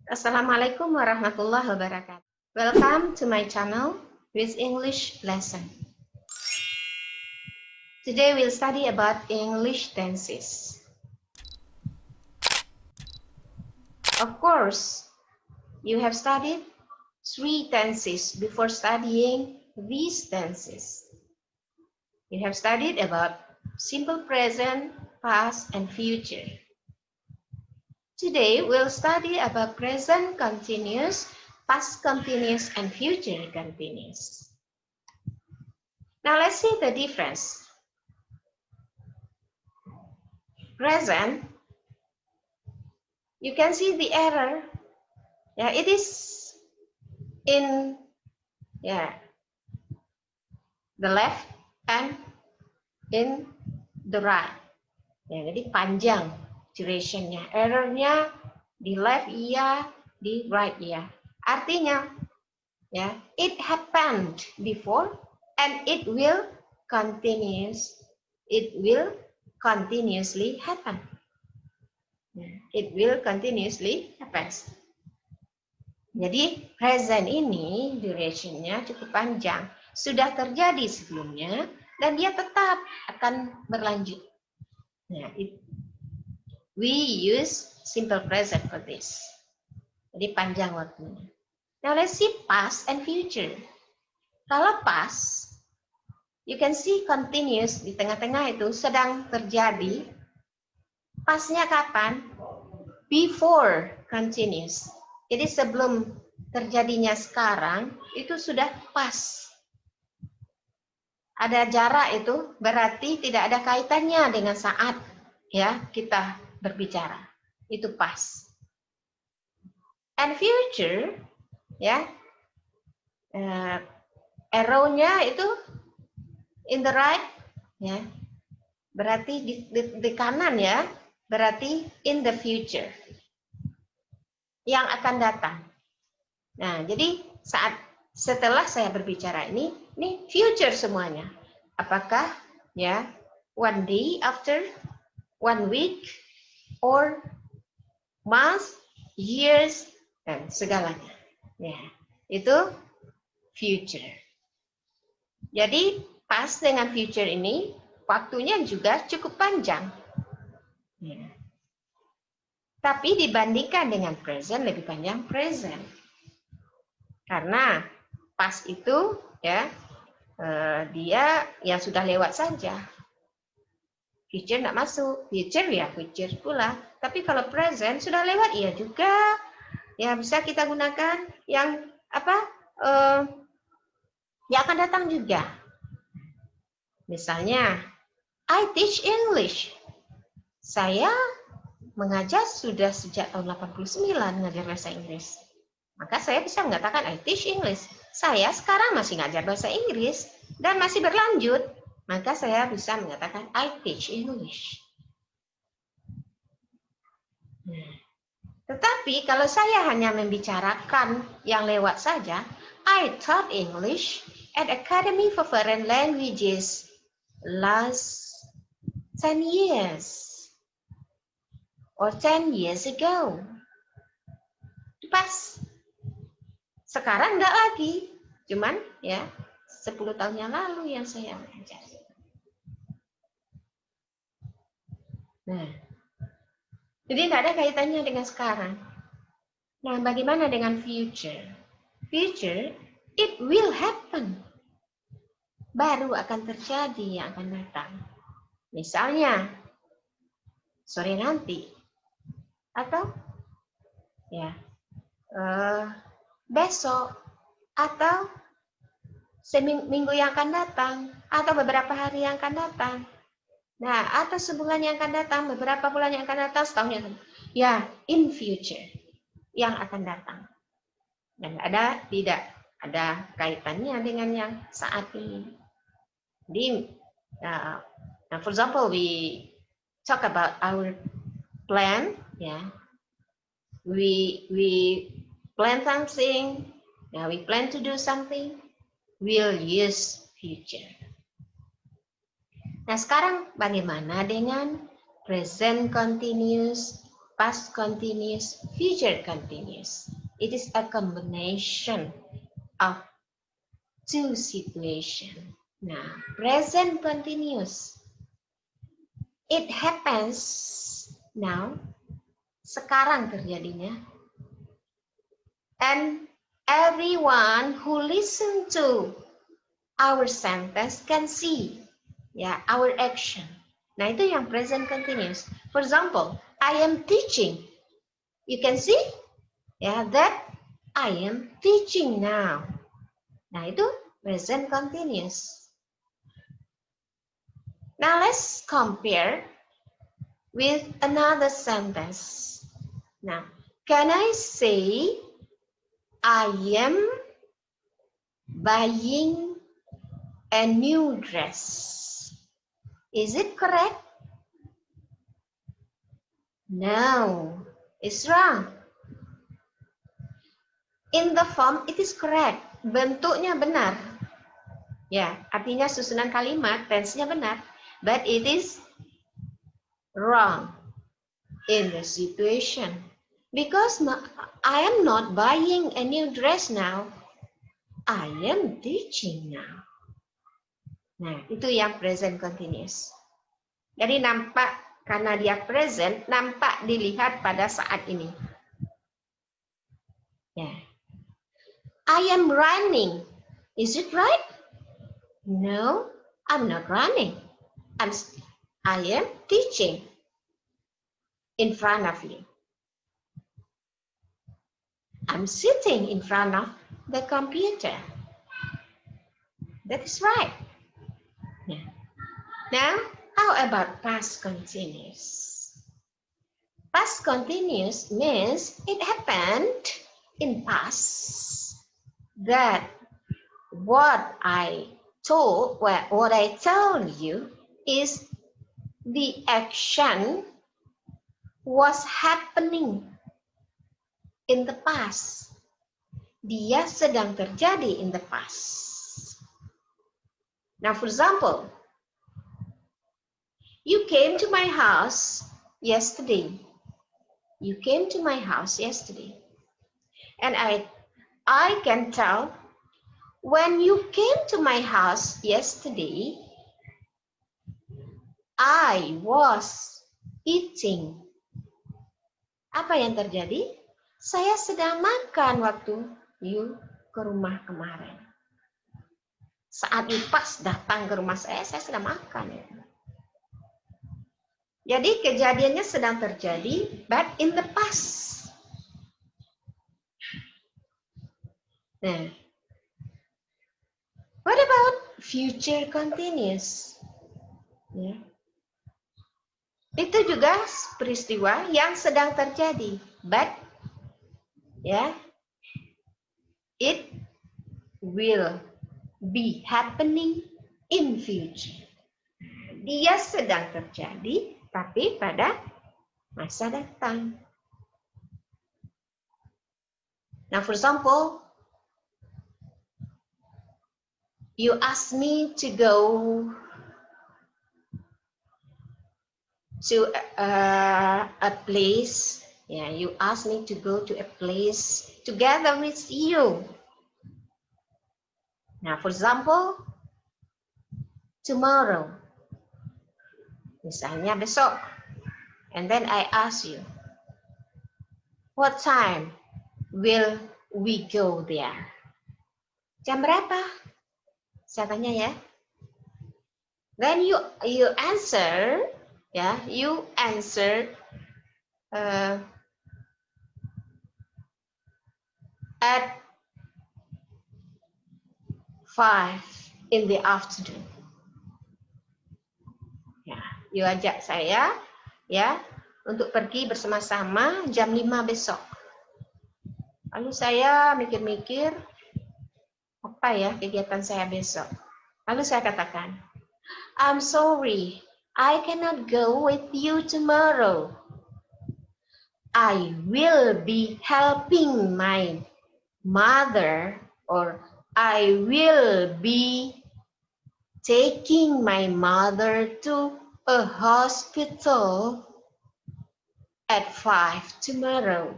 Assalamualaikum warahmatullahi wabarakatuh. Welcome to my channel with English lesson. Today we'll study about English tenses. Of course, you have studied 3 tenses before studying these tenses. You have studied about simple present, past, and future. Today we'll study about present continuous, past continuous, and future continuous. Now let's see the difference. Present, you can see the error. Yeah, it is in the left and in the right. Ya, jadi panjang durationnya. Errornya di left iya, di right iya. Artinya, ya, it happened before and it will continuously happen. It will continuously happen. Jadi present ini durationnya cukup panjang. Sudah terjadi sebelumnya dan dia tetap akan berlanjut. Nah, we use simple present for this. Jadi panjang waktunya. Now let's see past and future. Kalau past, you can see continuous di tengah-tengah itu sedang terjadi. Pastnya kapan? Before continuous. Jadi sebelum terjadinya sekarang itu sudah past. Ada jarak itu berarti tidak ada kaitannya dengan saat ya kita berbicara. Itu past. And future ya arrow-nya itu in the right ya. Berarti di kanan ya. Berarti in the future. Yang akan datang. Nah, jadi setelah saya berbicara ini future semuanya. Apakah ya one day after, one week, or month, years, dan segalanya. Ya, itu future. Jadi past dengan future ini waktunya juga cukup panjang. Ya. Tapi dibandingkan dengan present lebih panjang present. Karena past itu ya dia yang sudah lewat saja. Future tidak masuk. Future ya future pula. Tapi kalau present sudah lewat iya juga. Ya bisa kita gunakan yang yang akan datang juga. Misalnya I teach English. Saya mengajar sudah sejak tahun 89 mengajar bahasa Inggris. Maka saya bisa mengatakan I teach English. Saya sekarang masih ngajar bahasa Inggris dan masih berlanjut. Maka saya bisa mengatakan I teach English. Tetapi kalau saya hanya membicarakan yang lewat saja, I taught English at Academy for Foreign Languages last 10 years. Or 10 years ago. Pas. Sekarang enggak lagi. Cuman ya 10 tahun yang lalu yang saya mengajar. Nah. Jadi enggak ada kaitannya dengan sekarang. Nah, bagaimana dengan future? Future, it will happen. Baru akan terjadi yang akan datang. Misalnya, sore nanti. Atau ya besok atau seminggu yang akan datang atau beberapa hari yang akan datang. Nah, atau sebulan yang akan datang, beberapa bulan yang akan datang, setahun yang akan datang. Ya, in future yang akan datang. Dan tidak ada kaitannya dengan yang saat ini. Jadi, for example, we talk about our plan, yeah. We plan something, yeah, we plan to do something, we'll use future. Nah, sekarang bagaimana dengan present continuous, past continuous, future continuous. It is a combination of two situations. Nah, present continuous. It happens now. Sekarang terjadinya. And everyone who listen to our sentence can see, ya, our action. Nah, itu yang present continuous. For example, I am teaching. You can see, ya, that I am teaching now. Nah, itu present continuous. Now, let's compare with another sentence. Now, can I say I am buying a new dress? Is it correct? No, it's wrong. In the form, it is correct. Bentuknya benar. Ya, artinya susunan kalimat, tense-nya benar. But it is wrong in the situation. Because I am not buying a new dress now. I am teaching now. Nah, itu yang present continuous. Jadi nampak, karena dia present, nampak dilihat pada saat ini. Ya. I am running. Is it right? No, I'm not running. I am teaching in front of you. I'm sitting in front of the computer. That is right. Yeah. Now, how about past continuous? Past continuous means it happened in past that what I told you is the action was happening in the past. Dia sedang terjadi in the past. Now, for example, you came to my house yesterday. You came to my house yesterday. And I can tell, when you came to my house yesterday, I was eating. Apa yang terjadi? Saya sedang makan waktu you ke rumah kemarin. Saat you pas datang ke rumah saya sedang makan. Jadi kejadiannya sedang terjadi, but in the past. Nah, what about future continuous? Ya. Itu juga peristiwa yang sedang terjadi, but ya, it will be happening in future. Dia sedang terjadi, tapi pada masa datang. Now, for example, you ask me to go to a place. Yeah, you ask me to go to a place together with you. Now, for example, tomorrow. Misalnya besok. And then I ask you, what time will we go there? Jam berapa? Saya tanya ya. Then you answer, ya, you answer at 5 in the afternoon. Ya, you ajak saya, ya, untuk pergi bersama-sama jam 5 besok. Lalu saya mikir-mikir, apa ya kegiatan saya besok? Lalu saya katakan, I'm sorry, I cannot go with you tomorrow. I will be helping my mother, or I will be taking my mother to a hospital. at 5 tomorrow.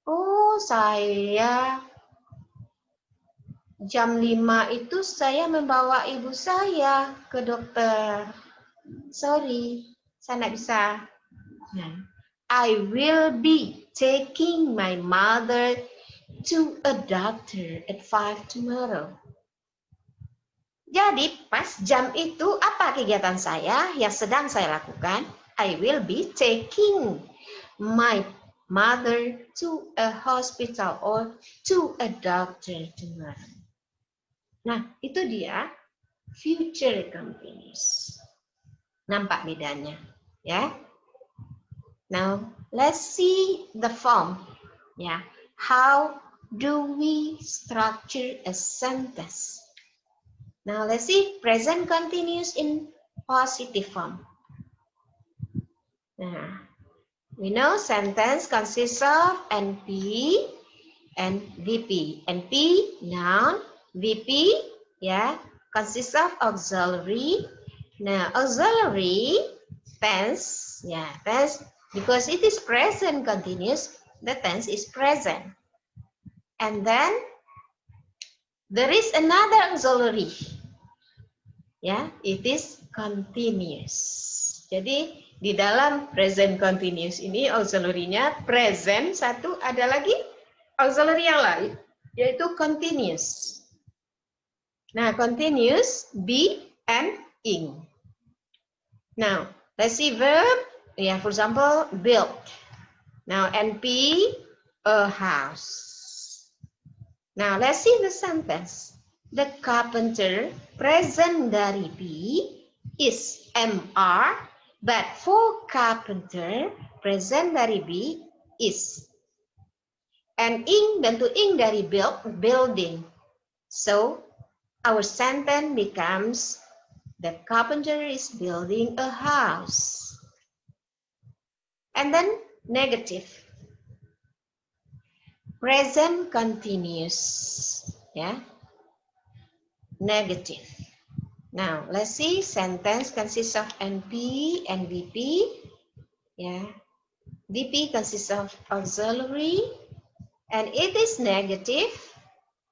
Oh, saya jam 5 itu saya membawa ibu saya ke dokter. Sorry, saya nggak bisa. Nah, I will be taking my mother to a doctor at 5 tomorrow. Jadi pas jam itu apa kegiatan saya yang sedang saya lakukan? I will be taking my mother to a hospital or to a doctor tomorrow. Nah, itu dia future continuous. Nampak bedanya, ya? Now, let's see the form. Ya, how do we structure a sentence? Now, let's see present continuous in positive form. Nah, we know sentence consists of NP and VP. NP, noun, VP, ya, consists of auxiliary. Nah, auxiliary tense, ya, tense, because it is present continuous, the tense is present. And then there is another auxiliary. Ya, it is continuous. Jadi di dalam present continuous ini auxiliary-nya present satu, ada lagi auxiliary yang lain yaitu continuous. Nah, continuous be and ing. Now, let's see verb. Yeah, for example, build. Now, NP, a house. Now, let's see the sentence. The carpenter, present dari be, is MR, but for carpenter, present dari be, is. And ing, bentuk ing dari build, building. So, our sentence becomes, the carpenter is building a house. And then, negative. Present continuous. Yeah. Negative. Now, let's see. Sentence consists of NP and VP. Yeah. VP consists of auxiliary. And it is negative.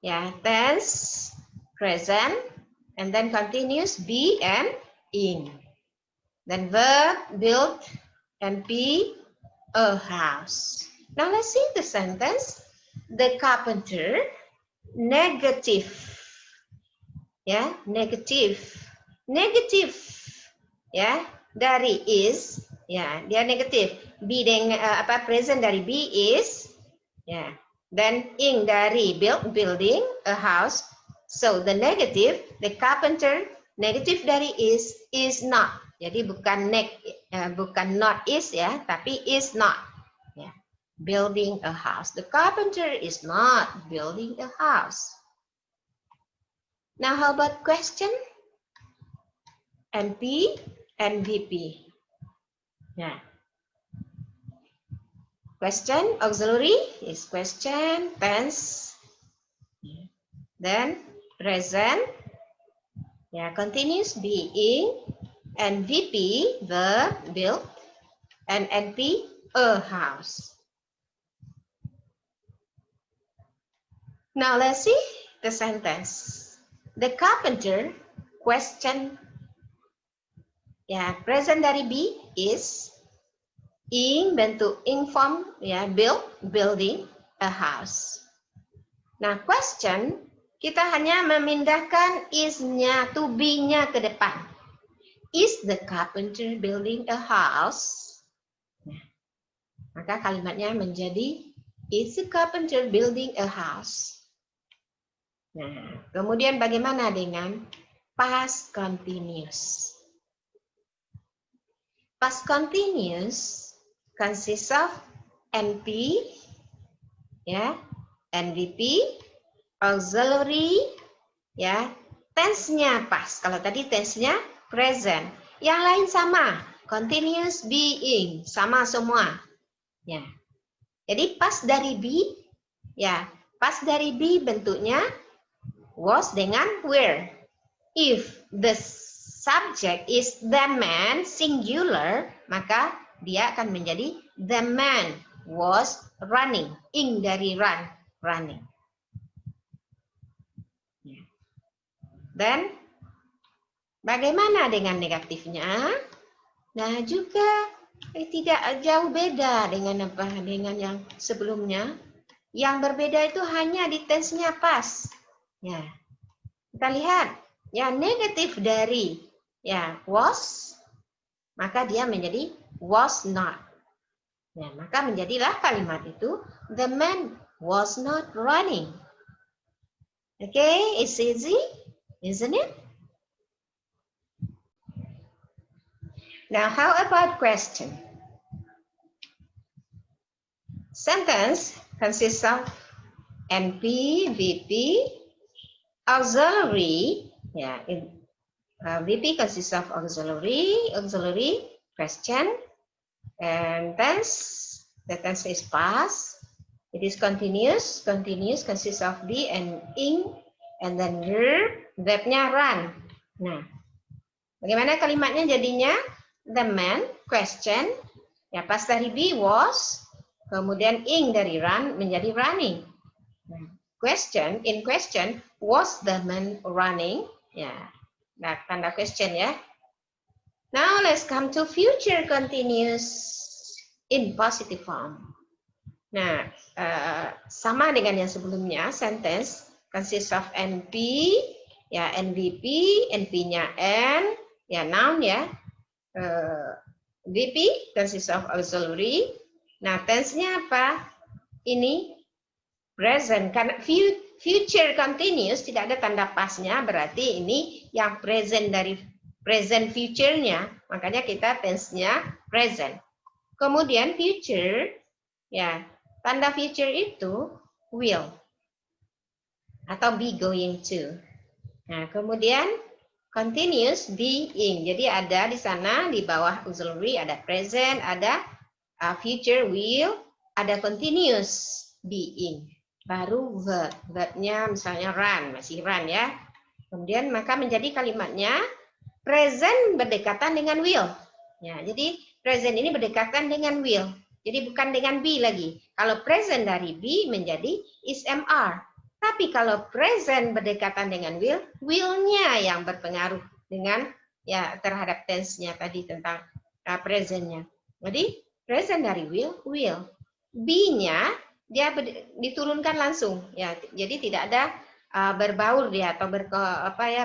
Yeah. Tense, present, and then continuous be and ing. Then verb, build, NP, a house. Now, let's see the sentence. The carpenter, negative. Ya, negative. Negative. Ya, dari is, ya, dia negatif. Be dengan present dari be is, ya. Then ing dari build, building a house. So the negative, the carpenter, negative dari is not. Jadi bukan bukan not is ya, tapi is not. Ya. Building a house. The carpenter is not building a house. Now, how about question? NP and VP. Yeah. Question, auxiliary is question, tense. Then present. Yeah, continuous being. And VP, verb, build. And NP, a house. Now, let's see the sentence. The carpenter, question, ya, present dari be is, ing bentuk ing form, ya, build, building a house. Nah, question, kita hanya memindahkan is-nya, to be-nya ke depan. Is the carpenter building a house? Nah, maka kalimatnya menjadi, is the carpenter building a house? Nah, kemudian bagaimana dengan past continuous? Past continuous consists of NP, ya, NVP, auxiliary, ya, tense-nya past. Kalau tadi tense-nya present. Yang lain sama, continuous being, sama semua. Ya. Jadi past dari be, ya, past dari be bentuknya was dengan were. If the subject is the man singular, maka dia akan menjadi The man was running. Ing dari run, running. Dan bagaimana dengan negatifnya? Nah, juga tidak jauh beda dengan apa? Dengan yang sebelumnya. Yang berbeda itu hanya di tense-nya past. Ya. Kita lihat, ya negatif dari ya was, maka dia menjadi was not. Ya, maka menjadilah kalimat itu the man was not running. Okay, it's easy, isn't it? Now, how about question? Sentence consists of NP, VP, auxiliary. Yeah, VP consists of auxiliary, question, and tense. The tense is past. It is continuous. Continuous consists of be and ing, and then verb. Verbnya run. Nah, bagaimana kalimatnya jadinya? The man, question, ya pas dari be was, kemudian ing dari run menjadi running. Nah, question, in question, was the man running? Ya, nah, tanda question ya. Now let's come to future continuous in positive form. Nah, sama dengan yang sebelumnya, sentence consists of NP, ya NVP, NP-nya N, ya noun ya. VP consists of auxiliary. Nah, tense-nya apa? Ini present. Karena future continuous tidak ada tanda pasnya, berarti ini yang present dari present future-nya. Makanya kita tense-nya present. Kemudian future, ya tanda future itu will atau be going to. Nah, kemudian continuous being. Jadi ada di sana di bawah auxiliary ada present, ada future will, ada continuous being. Baru verb. Verbnya misalnya run, masih run ya. Kemudian maka menjadi kalimatnya present berdekatan dengan will. Ya, jadi present ini berdekatan dengan will. Jadi bukan dengan be lagi. Kalau present dari be menjadi is MR. Tapi kalau present berdekatan dengan will, will-nya yang berpengaruh dengan ya terhadap tense-nya tadi tentang present-nya. Jadi present dari will, will. Be-nya dia diturunkan langsung ya. Jadi tidak ada berbaur dia atau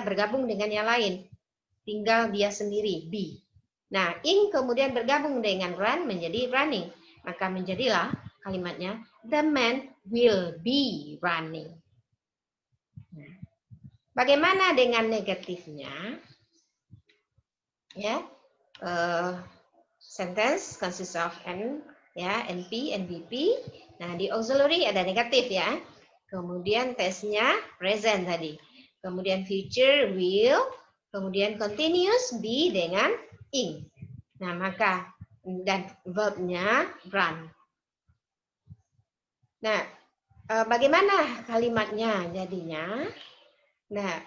bergabung dengan yang lain. Tinggal dia sendiri, be. Nah, ing kemudian bergabung dengan run menjadi running. Maka menjadilah kalimatnya the man will be running. Nah, bagaimana dengan negatifnya? Ya, sentence consists of N, ya, NP, NVP. Nah, di auxiliary ada negatif ya. Kemudian tense-nya present tadi. Kemudian future will, kemudian continuous be dengan ing. Nah, maka dan verb-nya run. Nah, bagaimana kalimatnya jadinya? Nah,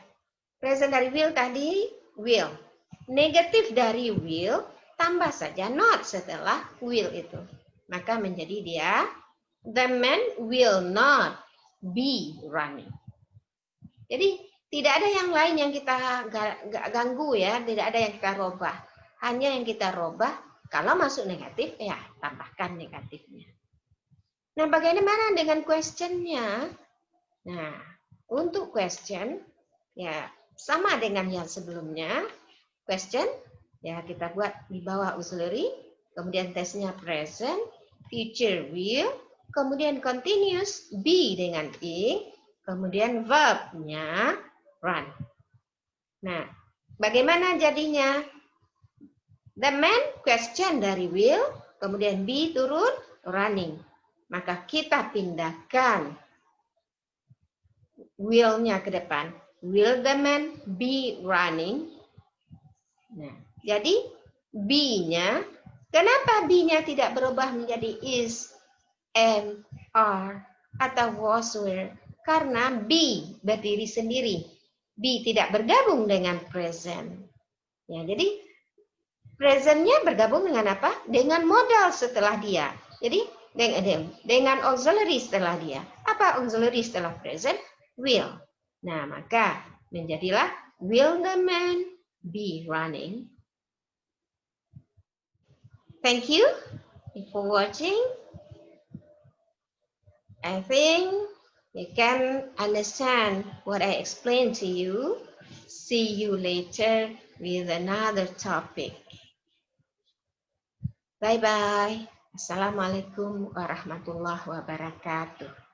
present dari will tadi will. Negatif dari will tambah saja not setelah will itu. Maka menjadi dia the man will not be running. Jadi tidak ada yang lain yang kita ganggu ya, tidak ada yang kita robah. Hanya yang kita robah kalau masuk negatif ya tambahkan negatifnya. Nah, bagaimana dengan question-nya? Nah, untuk question ya sama dengan yang sebelumnya. Question ya kita buat di bawah auxiliary, kemudian tense-nya present, future will, kemudian continuous be dengan ing, kemudian verb-nya run. Nah, bagaimana jadinya? The man question dari will, kemudian be turun running. Maka kita pindahkan will-nya ke depan. Will the man be running? Nah, jadi be-nya, kenapa be-nya tidak berubah menjadi is, am, are, atau was, were? Karena be berdiri sendiri. Be tidak bergabung dengan present. Ya, jadi present-nya bergabung dengan apa? Dengan modal setelah dia. Jadi dengan auxiliary setelah dia. Apa auxiliary setelah present? Will. Nah, maka menjadilah will the man be running? Thank you for watching. I think you can understand what I explained to you. See you later with another topic. Bye-bye. Assalamualaikum warahmatullahi wabarakatuh.